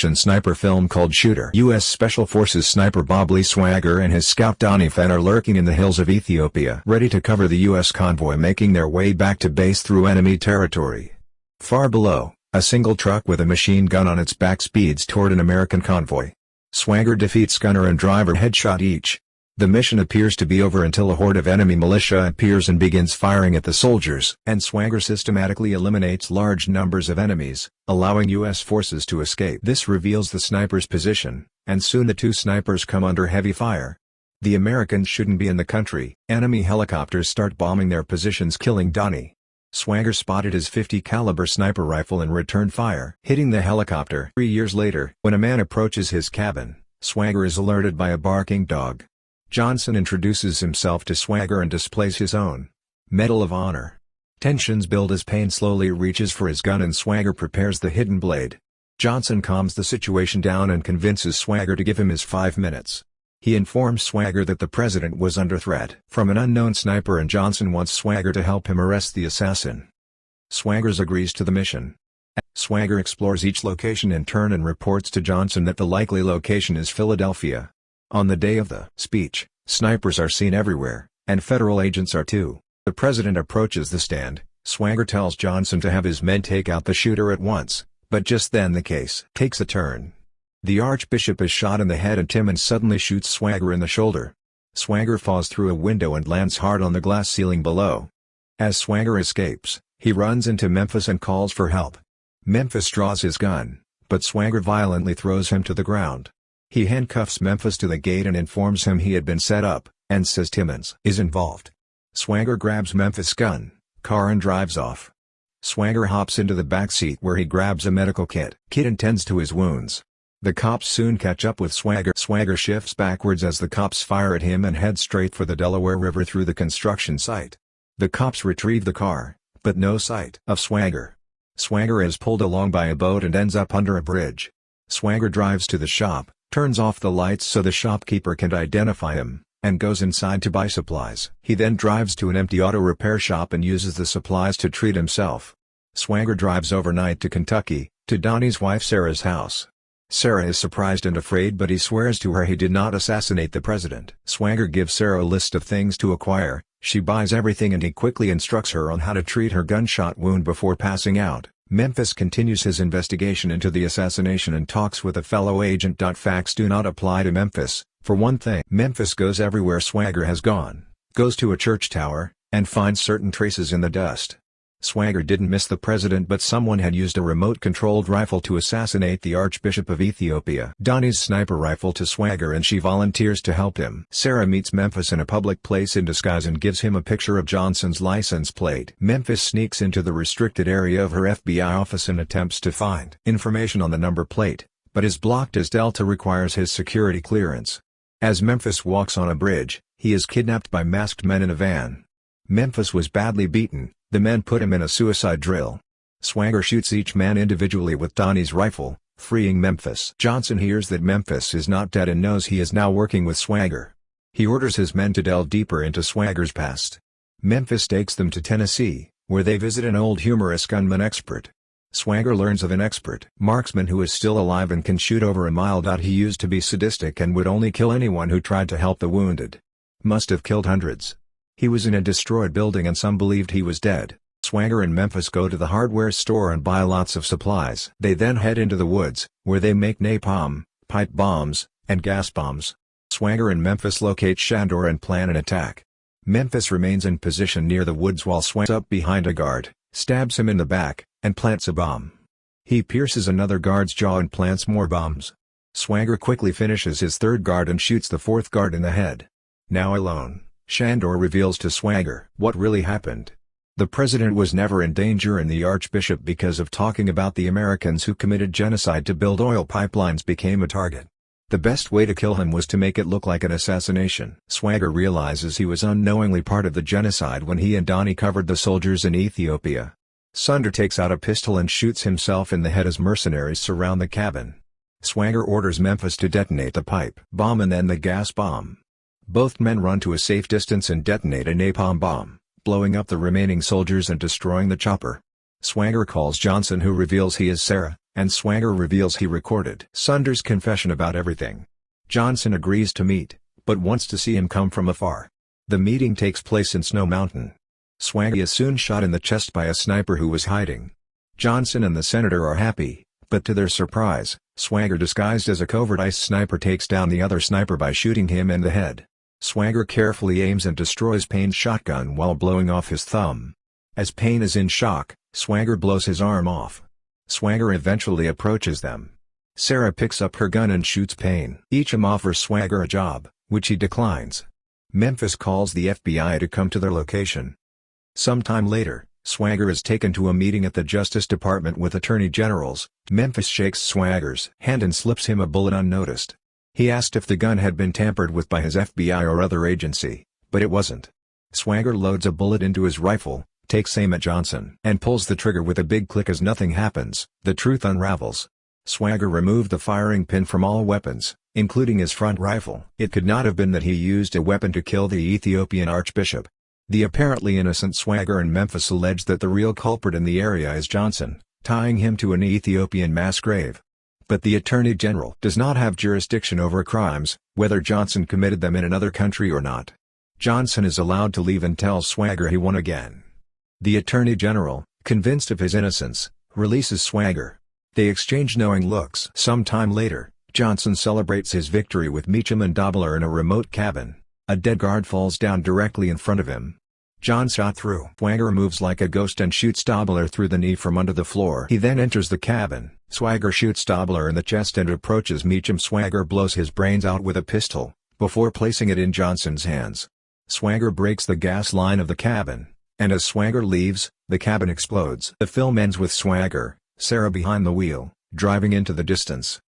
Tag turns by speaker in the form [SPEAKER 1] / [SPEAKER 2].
[SPEAKER 1] action sniper film called Shooter. U.S. Special Forces sniper Bob Lee Swagger and his scout Donnie Fenn are lurking in the hills of Ethiopia, ready to cover the U.S. convoy making their way back to base through enemy territory. Far below, a single truck with a machine gun on its back speeds toward an American convoy. Swagger defeats gunner and driver headshot each. The mission appears to be over until a horde of enemy militia appears and begins firing at the soldiers, and Swagger systematically eliminates large numbers of enemies, allowing U.S. forces to escape. This reveals the sniper's position, and soon the two snipers come under heavy fire. The Americans shouldn't be in the country. Enemy helicopters start bombing their positions, killing Donnie. Swagger spotted his .50 caliber sniper rifle and returned fire, hitting the helicopter. 3 years later, when a man approaches his cabin, Swagger is alerted by a barking dog. Johnson introduces himself to Swagger and displays his own Medal of Honor. Tensions build as Payne slowly reaches for his gun and Swagger prepares the hidden blade. Johnson calms the situation down and convinces Swagger to give him his 5 minutes. He informs Swagger that the president was under threat from an unknown sniper and Johnson wants Swagger to help him arrest the assassin. Swagger agrees to the mission. Swagger explores each location in turn and reports to Johnson that the likely location is Philadelphia. On the day of the speech, snipers are seen everywhere, and federal agents are too. The president approaches the stand. Swagger tells Johnson to have his men take out the shooter at once, but just then the case takes a turn. The archbishop is shot in the head and Timmons suddenly shoots Swagger in the shoulder. Swagger falls through a window and lands hard on the glass ceiling below. As Swagger escapes, he runs into Memphis and calls for help. Memphis draws his gun, but Swagger violently throws him to the ground. He handcuffs Memphis to the gate and informs him he had been set up, and says Timmons is involved. Swagger grabs Memphis' gun, car and drives off. Swagger hops into the back seat where he grabs a medical kit and tends to his wounds. The cops soon catch up with Swagger. Swagger shifts backwards as the cops fire at him and heads straight for the Delaware River through the construction site. The cops retrieve the car, but no sight of Swagger. Swagger is pulled along by a boat and ends up under a bridge. Swagger drives to the shop, turns off the lights so the shopkeeper can't identify him, and goes inside to buy supplies. He then drives to an empty auto repair shop and uses the supplies to treat himself. Swagger drives overnight to Kentucky, to Donnie's wife Sarah's house. Sarah is surprised and afraid, but he swears to her he did not assassinate the president. Swagger gives Sarah a list of things to acquire. She buys everything and he quickly instructs her on how to treat her gunshot wound before passing out. Memphis continues his investigation into the assassination and talks with a fellow agent. Facts do not apply to Memphis. For one thing, Memphis goes everywhere Swagger has gone, goes to a church tower, and finds certain traces in the dust. Swagger didn't miss the president, but someone had used a remote-controlled rifle to assassinate the Archbishop of Ethiopia. Donnie's sniper rifle to Swagger and she volunteers to help him. Sarah meets Memphis in a public place in disguise and gives him a picture of Johnson's license plate. Memphis sneaks into the restricted area of her FBI office and attempts to find information on the number plate, but is blocked as Delta requires his security clearance. As Memphis walks on a bridge, he is kidnapped by masked men in a van. Memphis was badly beaten. The men put him in a suicide drill. Swagger shoots each man individually with Donnie's rifle, freeing Memphis. Johnson hears that Memphis is not dead and knows he is now working with Swagger. He orders his men to delve deeper into Swagger's past. Memphis takes them to Tennessee, where they visit an old humorous gunman expert. Swagger learns of an expert marksman who is still alive and can shoot over a mile. He used to be sadistic and would only kill anyone who tried to help the wounded. Must have killed hundreds. He was in a destroyed building and some believed he was dead. Swagger and Memphis go to the hardware store and buy lots of supplies. They then head into the woods, where they make napalm, pipe bombs, and gas bombs. Swagger and Memphis locate Shandor and plan an attack. Memphis remains in position near the woods while Swagger up behind a guard, stabs him in the back, and plants a bomb. He pierces another guard's jaw and plants more bombs. Swagger quickly finishes his third guard and shoots the fourth guard in the head. Now alone, Shandor reveals to Swagger what really happened. The president was never in danger and the archbishop, because of talking about the Americans who committed genocide to build oil pipelines, became a target. The best way to kill him was to make it look like an assassination. Swagger realizes he was unknowingly part of the genocide when he and Donnie covered the soldiers in Ethiopia. Sunder takes out a pistol and shoots himself in the head as mercenaries surround the cabin. Swagger orders Memphis to detonate the pipe bomb and then the gas bomb. Both men run to a safe distance and detonate a napalm bomb, blowing up the remaining soldiers and destroying the chopper. Swagger calls Johnson, who reveals he is Sarah, and Swagger reveals he recorded Sunder's confession about everything. Johnson agrees to meet, but wants to see him come from afar. The meeting takes place in Snow Mountain. Swagger is soon shot in the chest by a sniper who was hiding. Johnson and the senator are happy, but to their surprise, Swagger disguised as a covert ICE sniper takes down the other sniper by shooting him in the head. Swagger carefully aims and destroys Payne's shotgun while blowing off his thumb. As Payne is in shock, Swagger blows his arm off. Swagger eventually approaches them. Sarah picks up her gun and shoots Payne. Eacham offers Swagger a job, which he declines. Memphis calls the FBI to come to their location. Sometime later, Swagger is taken to a meeting at the Justice Department with attorney generals. Memphis shakes Swagger's hand and slips him a bullet unnoticed. He asked if the gun had been tampered with by his FBI or other agency, but it wasn't. Swagger loads a bullet into his rifle, takes aim at Johnson, and pulls the trigger with a big click. As nothing happens, the truth unravels. Swagger removed the firing pin from all weapons, including his front rifle. It could not have been that he used a weapon to kill the Ethiopian archbishop. The apparently innocent Swagger and Memphis allege that the real culprit in the area is Johnson, tying him to an Ethiopian mass grave. But the Attorney General does not have jurisdiction over crimes, whether Johnson committed them in another country or not. Johnson is allowed to leave and tells Swagger he won again. The Attorney General, convinced of his innocence, releases Swagger. They exchange knowing looks. Sometime later, Johnson celebrates his victory with Meacham and Dobler in a remote cabin. A dead guard falls down directly in front of him. John shot through. Swagger moves like a ghost and shoots Dobler through the knee from under the floor. He then enters the cabin. Swagger shoots Dobler in the chest and approaches Meacham. Swagger blows his brains out with a pistol, before placing it in Johnson's hands. Swagger breaks the gas line of the cabin, and as Swagger leaves, the cabin explodes. The film ends with Swagger, Sarah behind the wheel, driving into the distance.